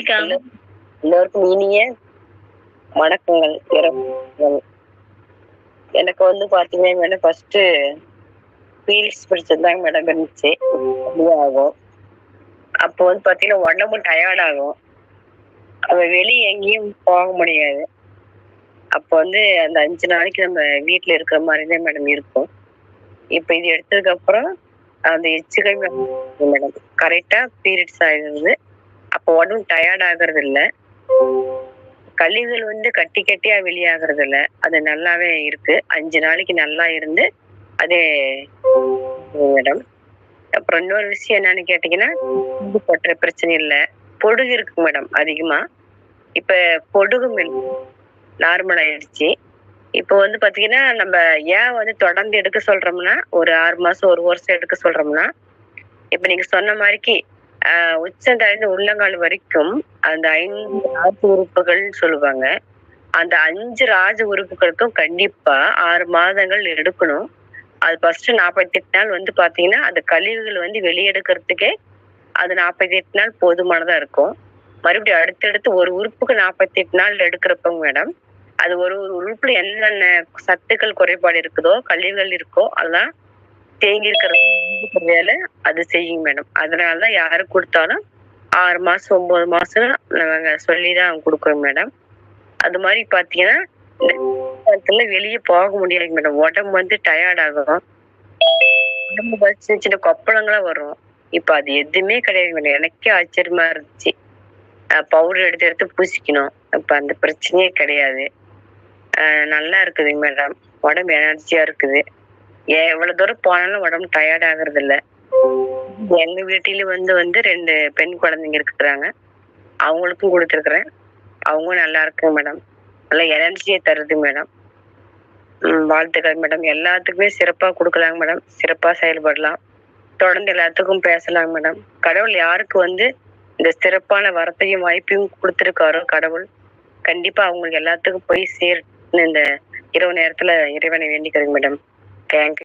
வணக்கம். எல்லோருக்கும் இனிய வணக்கங்கள். எனக்கு வந்து பாத்தீங்கன்னா மேடம் ஃபர்ஸ்ட் பீரியட்ஸ் பிடிச்சதுதாங்க மேடம் இருந்துச்சு. ஆகும். அப்போ வந்து பாத்தீங்கன்னா உடம்பு டயர்ட் ஆகும். அவ வெளியே எங்கேயும் போக முடியாது. அப்போ வந்து அந்த 5 நாளைக்கு நம்ம வீட்டுல இருக்கிற மாதிரிதான் மேடம் இருக்கும். இப்ப இது எடுத்ததுக்கு அப்புறம் அந்த எச்சுகள் மேடம் கரெக்டா பீரியட்ஸ் ஆயிடுது. அப்போ உடம்பு டயர்ட் ஆகுறது இல்ல. கழிவுகள் வந்து கட்டி கட்டியா வெளியாகிறது இல்ல. அது நல்லாவே இருக்கு. 5 நாளைக்கு நல்லா இருந்து அதே மேடம். அப்புறம் இன்னொரு விஷயம் என்னன்னு கேட்டீங்கன்னா பற்ற பிரச்சனை இல்ல. பொடுகு இருக்கு மேடம் அதிகமா. இப்ப பொடுகும் நார்மல் ஆயிடுச்சு. இப்போ வந்து பாத்தீங்கன்னா நம்ம ஏன் வந்து தொடர்ந்து எடுக்க சொல்றோம்னா ஒரு 6 மாசம் 1 வருஷம் எடுக்க சொல்றோம்னா இப்ப நீங்க சொன்ன மாதிரிக்கு உச்சந்தலைந்து உள்ளங்கால் வரைக்கும் அந்த 5 ராஜ உறுப்புகள்னு சொல்லுவாங்க. அந்த 5 ராஜ உறுப்புகளுக்கும் கண்டிப்பா 6 மாதங்கள் எடுக்கணும். அது ஃபர்ஸ்ட் 48 நாள் வந்து பாத்தீங்கன்னா அந்த கழிவுகள் வந்து வெளியெடுக்கிறதுக்கே அது 48 நாள் போதுமானதா இருக்கும். மறுபடியும் அடுத்தடுத்து ஒரு உறுப்புக்கு 48 நாள் எடுக்கிறப்ப மேடம் அது ஒரு ஒரு உறுப்புல என்னென்ன சத்துக்கள் குறைபாடு இருக்குதோ கழிவுகள் இருக்கோ அதெல்லாம் தேங்கி இருக்கிற வேலை அது செய்யும் மேடம். அதனாலதான் யாரு கொடுத்தாலும் 6 மாசம் 9 மாசம் நாங்க சொல்லிதான் கொடுக்குறோம் மேடம். அது மாதிரி பாத்தீங்கன்னா வெளியே போக முடியாது மேடம். உடம்பு வந்து டயர்ட் ஆகும். உடம்பு சின்ன சின்ன கொப்பளங்களா வரும். இப்ப அது எதுவுமே கிடையாது மேடம். எனக்கே ஆச்சரியமா இருந்துச்சு. பவுடர் எடுத்து எடுத்து பூசிக்கணும். இப்ப அந்த பிரச்சனையே கிடையாது. நல்லா இருக்குதுங்க மேடம். உடம்பு எனர்ஜியா இருக்குது. எவ்வளவு தூரம் போனாலும் உடம்பு டயர்ட் ஆகுறது இல்ல. எங்க வீட்டில வந்து 2 பெண் குழந்தைங்க இருக்கிறாங்க. அவங்களுக்கும் கொடுத்துருக்குறேன். அவங்க நல்லா இருக்குங்க மேடம். நல்லா எனர்ஜியை தருது மேடம். வாழ்த்துக்கள் மேடம். எல்லாத்துக்குமே சிறப்பா கொடுக்கலாங்க மேடம். சிறப்பா செயல்படலாம். தொடர்ந்து எல்லாத்துக்கும் பேசலாங்க மேடம். கடவுள் யாருக்கு வந்து இந்த சிறப்பான வரத்தையும் வாய்ப்பையும் கொடுத்திருக்காரோ கடவுள் கண்டிப்பா அவங்களுக்கு எல்லாத்துக்கும் போய் இந்த இரவு நேரத்துல இறைவனை வேண்டிக்கிறேங்க மேடம். தேங்க்யூ.